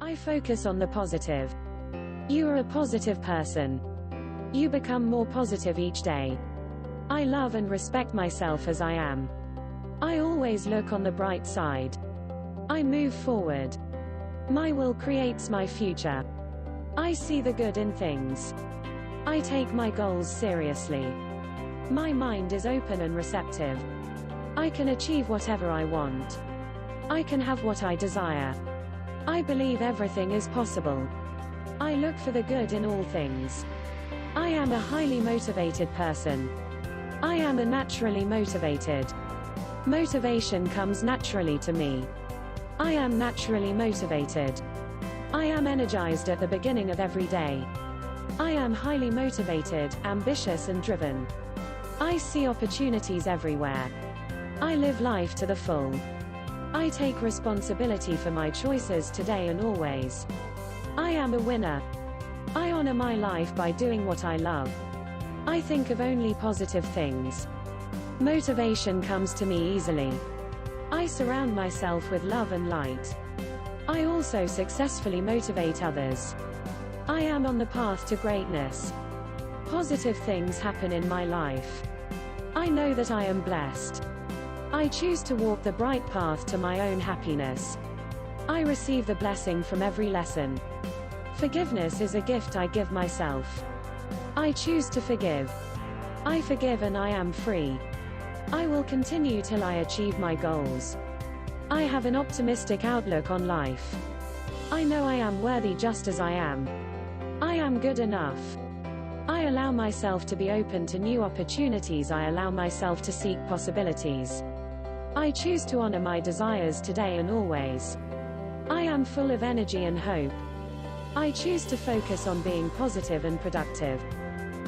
I focus on the positive. You are a positive person. You become more positive each day. I love and respect myself as I am. I always look on the bright side. I move forward. My will creates my future. I see the good in things. I take my goals seriously. My mind is open and receptive. I can achieve whatever I want. I can have what I desire. I believe everything is possible. I look for the good in all things. I am a highly motivated person. I am a naturally motivated. Motivation comes naturally to me. I am naturally motivated. I am energized at the beginning of every day. I am highly motivated, ambitious and driven. I see opportunities everywhere. I live life to the full. I take responsibility for my choices today and always. I am a winner. I honor my life by doing what I love. I think of only positive things. Motivation comes to me easily. I surround myself with love and light. I also successfully motivate others. I am on the path to greatness. Positive things happen in my life. I know that I am blessed. I choose to walk the bright path to my own happiness. I receive the blessing from every lesson. Forgiveness is a gift I give myself. I choose to forgive. I forgive and I am free. I will continue till I achieve my goals. I have an optimistic outlook on life. I know I am worthy just as I am. I am good enough. I allow myself to be open to new opportunities. I allow myself to seek possibilities. I choose to honor my desires today and always. I am full of energy and hope. I choose to focus on being positive and productive.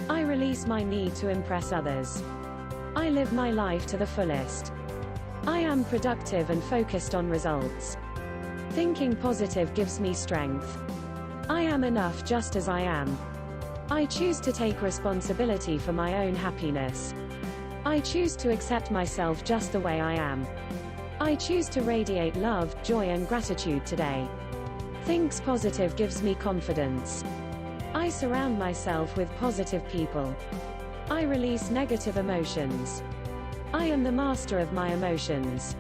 I release my need to impress others. I live my life to the fullest. I am productive and focused on results. Thinking positive gives me strength. I am enough just as I am. I choose to take responsibility for my own happiness. I choose to accept myself just the way I am. I choose to radiate love, joy and gratitude today. Thinks positive gives me confidence. I surround myself with positive people. I release negative emotions. I am the master of my emotions.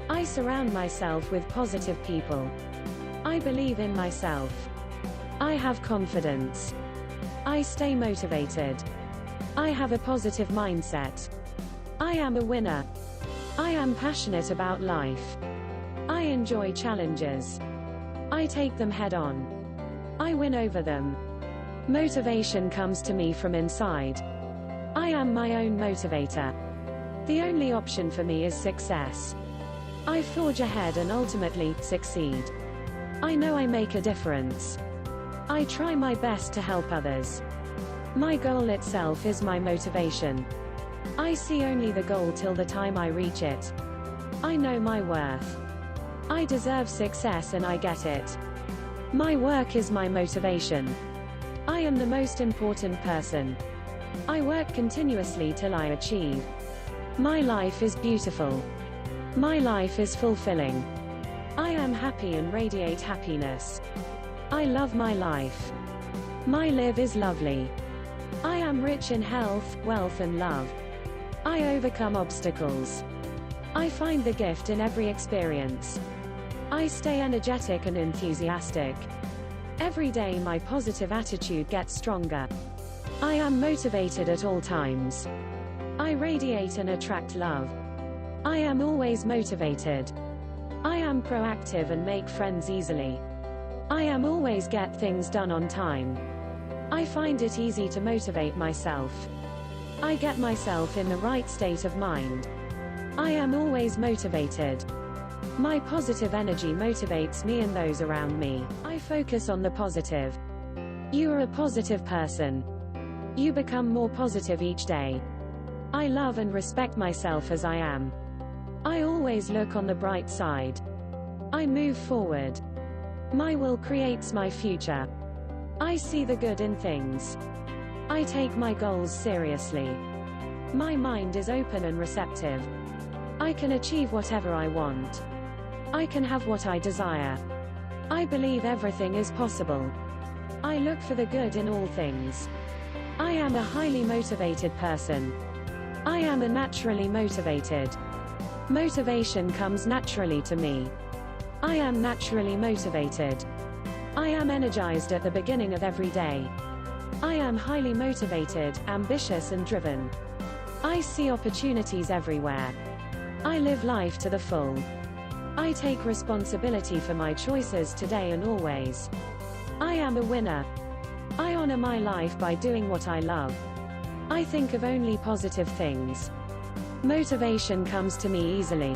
I surround myself with positive people. I believe in myself. I have confidence. I stay motivated. I have a positive mindset. I am a winner. I am passionate about life. I enjoy challenges. I take them head on. I win over them. Motivation comes to me from inside. I am my own motivator. The only option for me is success. I forge ahead and ultimately succeed. I know I make a difference. I try my best to help others. My goal itself is my motivation. I see only the goal till the time I reach it. I know my worth. I deserve success and I get it. My work is my motivation. I am the most important person. I work continuously till I achieve. My life is beautiful. My life is fulfilling. I am happy and radiate happiness. I love my life. My life is lovely. I am rich in health, wealth and love. I overcome obstacles. I find the gift in every experience. I stay energetic and enthusiastic. Every day my positive attitude gets stronger. I am motivated at all times. I radiate and attract love. I am always motivated. I am proactive and make friends easily. I am always get things done on time. I find it easy to motivate myself. I get myself in the right state of mind. I am always motivated. My positive energy motivates me and those around me. I focus on the positive. You are a positive person. You become more positive each day. I love and respect myself as I am. I always look on the bright side. I move forward. My will creates my future. I see the good in things. I take my goals seriously. My mind is open and receptive. I can achieve whatever I want. I can have what I desire. I believe everything is possible. I look for the good in all things. I am a highly motivated person. I am a naturally motivated. Motivation comes naturally to me. I am naturally motivated. I am energized at the beginning of every day. I am highly motivated, ambitious and driven. I see opportunities everywhere. I live life to the full. I take responsibility for my choices today and always. I am a winner. I honor my life by doing what I love. I think of only positive things. Motivation comes to me easily.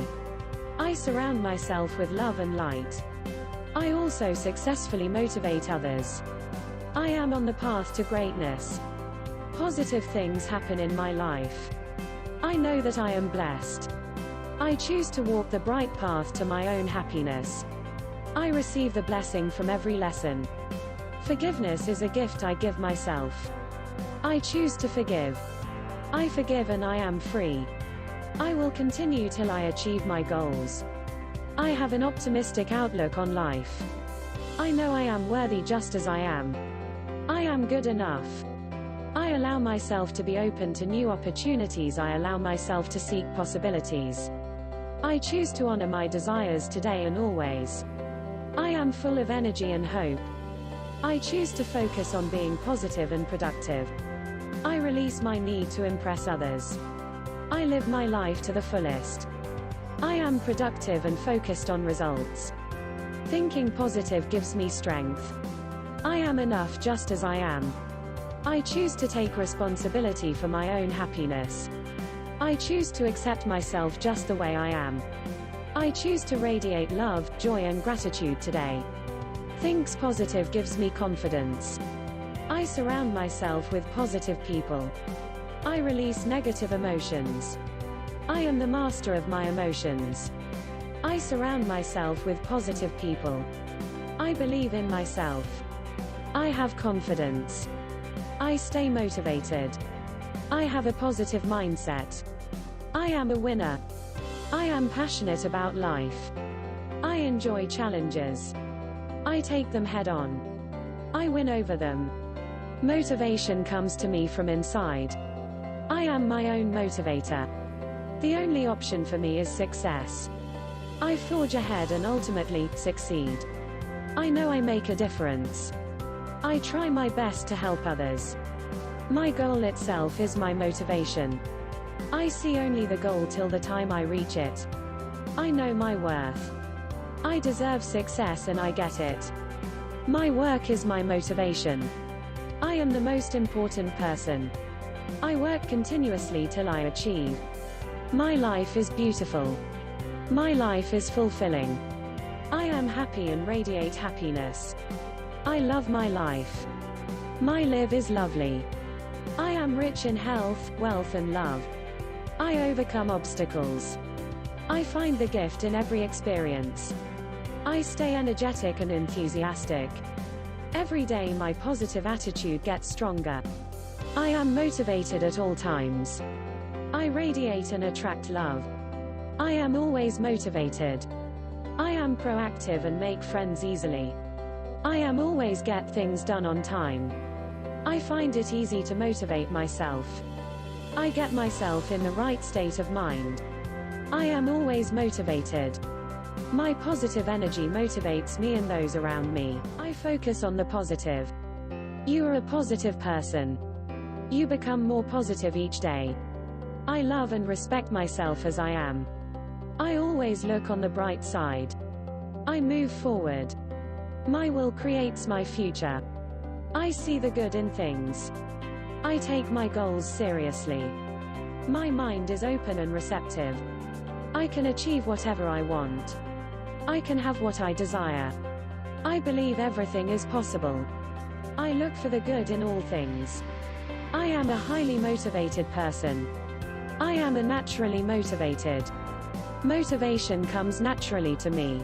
I surround myself with love and light. I also successfully motivate others. I am on the path to greatness. Positive things happen in my life. I know that I am blessed. I choose to walk the bright path to my own happiness. I receive the blessing from every lesson. Forgiveness is a gift I give myself. I choose to forgive. I forgive and I am free. I will continue till I achieve my goals. I have an optimistic outlook on life. I know I am worthy just as I am. I am good enough. I allow myself to be open to new opportunities. I allow myself to seek possibilities. I choose to honor my desires today and always. I am full of energy and hope. I choose to focus on being positive and productive. I release my need to impress others. I live my life to the fullest. I am productive and focused on results. Thinking positive gives me strength. I am enough just as I am. I choose to take responsibility for my own happiness. I choose to accept myself just the way I am. I choose to radiate love, joy and gratitude today. Thinks positive gives me confidence. I surround myself with positive people. I release negative emotions. I am the master of my emotions. I surround myself with positive people. I believe in myself. I have confidence. I stay motivated. I have a positive mindset. I am a winner. I am passionate about life. I enjoy challenges. I take them head on. I win over them. Motivation comes to me from inside. I am my own motivator. The only option for me is success. I forge ahead and ultimately succeed. I know I make a difference. I try my best to help others. My goal itself is my motivation. I see only the goal till the time I reach it. I know my worth. I deserve success and I get it. My work is my motivation. I am the most important person. I work continuously till I achieve. My life is beautiful. My life is fulfilling. I am happy and radiate happiness. I love my life. My live is lovely. I am rich in health, wealth and love. I overcome obstacles. I find the gift in every experience. I stay energetic and enthusiastic. Every day my positive attitude gets stronger. I am motivated at all times. I radiate and attract love. I am always motivated. I am proactive and make friends easily. I am always get things done on time. I find it easy to motivate myself. I get myself in the right state of mind. I am always motivated. My positive energy motivates me and those around me. I focus on the positive. You are a positive person. You become more positive each day. I love and respect myself as I am. I always look on the bright side. I move forward. My will creates my future. I see the good in things. I take my goals seriously. My mind is open and receptive. I can achieve whatever I want. I can have what I desire. I believe everything is possible. I look for the good in all things. I am a highly motivated person. I am a naturally motivated. Motivation comes naturally to me.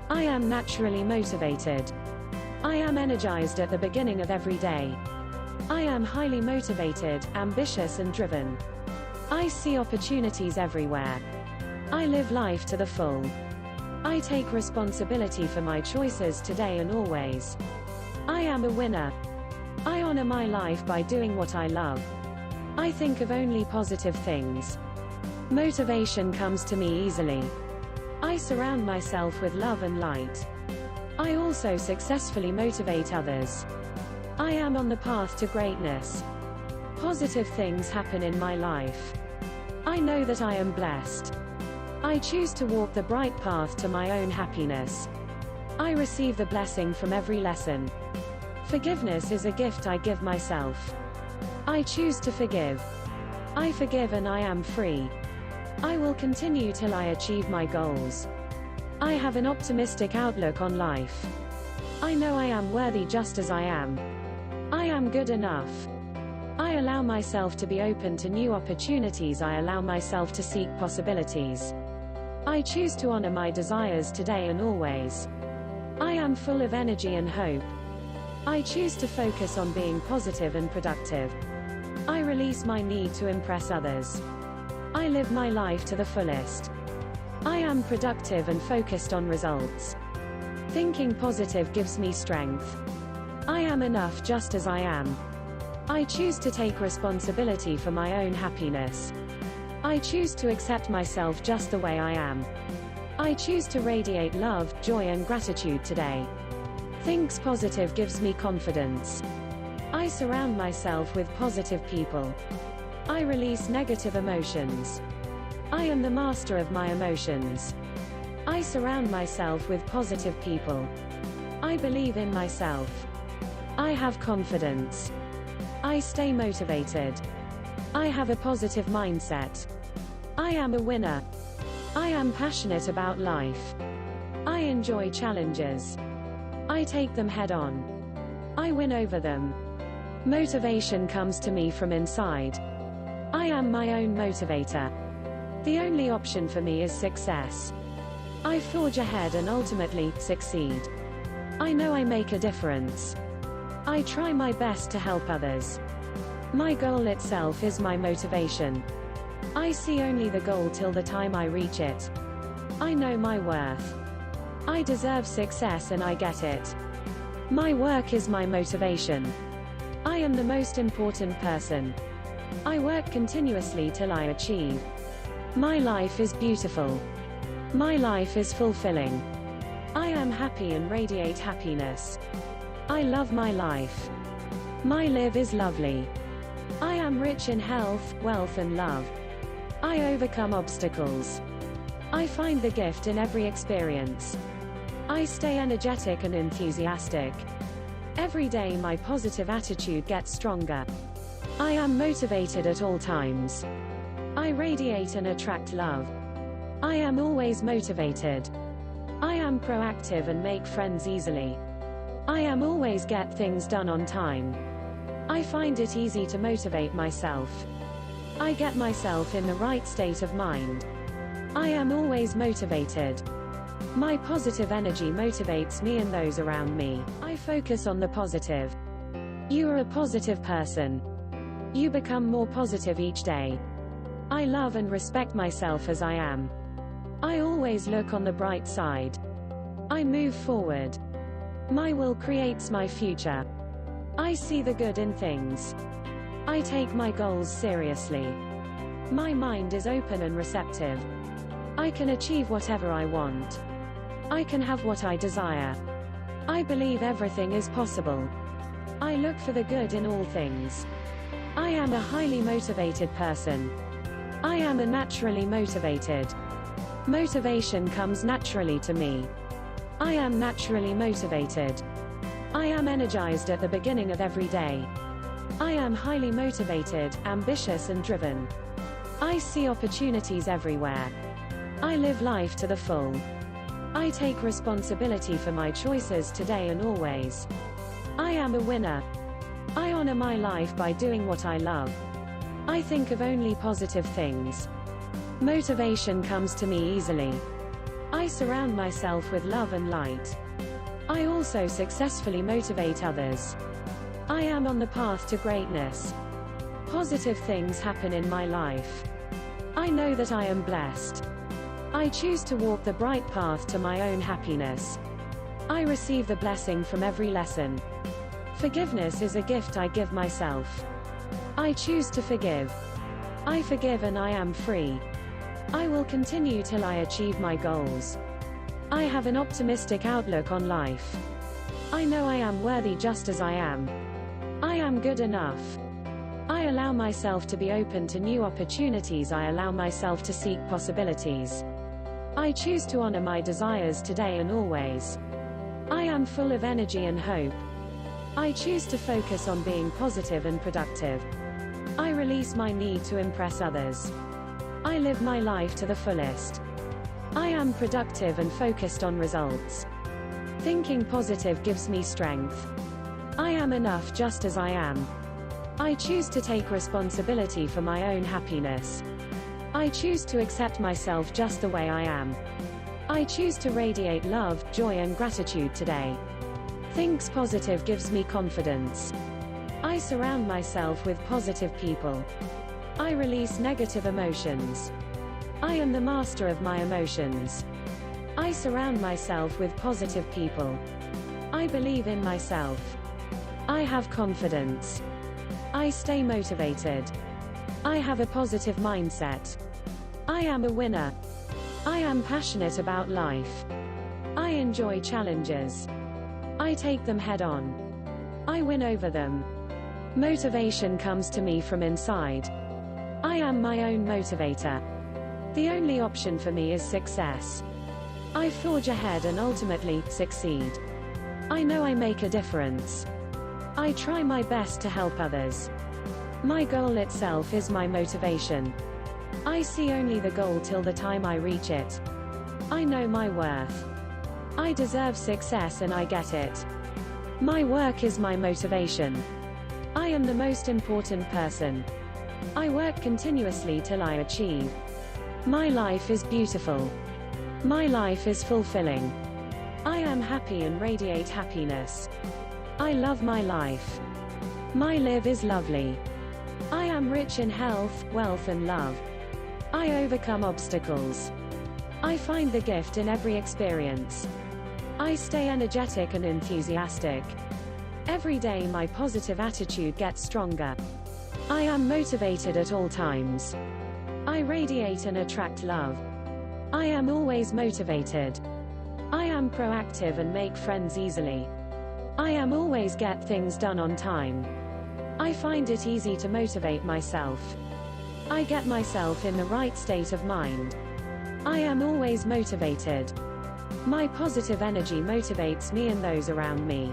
I am naturally motivated. I am energized at the beginning of every day. I am highly motivated, ambitious and driven. I see opportunities everywhere. I live life to the full. I take responsibility for my choices today and always. I am a winner. I honor my life by doing what I love. I think of only positive things. Motivation comes to me easily. I surround myself with love and light. I also successfully motivate others. I am on the path to greatness. Positive things happen in my life. I know that I am blessed. I choose to walk the bright path to my own happiness. I receive the blessing from every lesson. Forgiveness is a gift I give myself. I choose to forgive. I forgive and I am free. I will continue till I achieve my goals. I have an optimistic outlook on life. I know I am worthy just as I am. I am good enough. I allow myself to be open to new opportunities. I allow myself to seek possibilities. I choose to honor my desires today and always. I am full of energy and hope. I choose to focus on being positive and productive. I release my need to impress others. I live my life to the fullest. I am productive and focused on results. Thinking positive gives me strength. I am enough just as I am. I choose to take responsibility for my own happiness. I choose to accept myself just the way I am. I choose to radiate love, joy and gratitude today. Thinks positive gives me confidence. I surround myself with positive people. I release negative emotions. I am the master of my emotions. I surround myself with positive people. I believe in myself. I have confidence. I stay motivated. I have a positive mindset. I am a winner. I am passionate about life. I enjoy challenges. I take them head on. I win over them. Motivation comes to me from inside. I am my own motivator. The only option for me is success. I forge ahead and ultimately succeed. I know I make a difference. I try my best to help others. My goal itself is my motivation. I see only the goal till the time I reach it. I know my worth. I deserve success and I get it. My work is my motivation. I am the most important person. I work continuously till I achieve. My life is beautiful. My life is fulfilling. I am happy and radiate happiness. I love my life. My life is lovely. I am rich in health, wealth and love. I overcome obstacles. I find the gift in every experience. I stay energetic and enthusiastic. Every day my positive attitude gets stronger. I am motivated at all times. I radiate and attract love. I am always motivated. I am proactive and make friends easily. I am always get things done on time. I find it easy to motivate myself. I get myself in the right state of mind. I am always motivated. My positive energy motivates me and those around me. I focus on the positive. You are a positive person. You become more positive each day. I love and respect myself as I am. I always look on the bright side. I move forward. My will creates my future. I see the good in things. I take my goals seriously. My mind is open and receptive. I can achieve whatever I want. I can have what I desire. I believe everything is possible. I look for the good in all things. I am a highly motivated person. I am a naturally motivated. Motivation comes naturally to me. I am naturally motivated. I am energized at the beginning of every day. I am highly motivated, ambitious and driven. I see opportunities everywhere. I live life to the full. I take responsibility for my choices today and always. I am a winner. I honor my life by doing what I love. I think of only positive things. Motivation comes to me easily. I surround myself with love and light. I also successfully motivate others. I am on the path to greatness. Positive things happen in my life. I know that I am blessed. I choose to walk the bright path to my own happiness. I receive the blessing from every lesson. Forgiveness is a gift I give myself. I choose to forgive. I forgive and I am free. I will continue till I achieve my goals. I have an optimistic outlook on life. I know I am worthy just as I am. I am good enough. I allow myself to be open to new opportunities. I allow myself to seek possibilities. I choose to honor my desires today and always. I am full of energy and hope. I choose to focus on being positive and productive. I release my need to impress others. I live my life to the fullest. I am productive and focused on results. Thinking positive gives me strength. I am enough just as I am. I choose to take responsibility for my own happiness. I choose to accept myself just the way I am. I choose to radiate love, joy and gratitude today. Thinks positive gives me confidence. I surround myself with positive people. I release negative emotions. I am the master of my emotions. I surround myself with positive people. I believe in myself. I have confidence. I stay motivated. I have a positive mindset. I am a winner. I am passionate about life. I enjoy challenges. I take them head on. I win over them. Motivation comes to me from inside. I am my own motivator. The only option for me is success. I forge ahead and ultimately succeed. I know I make a difference. I try my best to help others. My goal itself is my motivation. I see only the goal till the time I reach it. I know my worth. I deserve success and I get it. My work is my motivation. I am the most important person. I work continuously till I achieve. My life is beautiful. My life is fulfilling. I am happy and radiate happiness. I love my life. My live is lovely. I am rich in health, wealth and love. I overcome obstacles. I find the gift in every experience. I stay energetic and enthusiastic. Every day my positive attitude gets stronger. I am motivated at all times. I radiate and attract love. I am always motivated. I am proactive and make friends easily. I am always get things done on time. I find it easy to motivate myself. I get myself in the right state of mind. I am always motivated. My positive energy motivates me and those around me.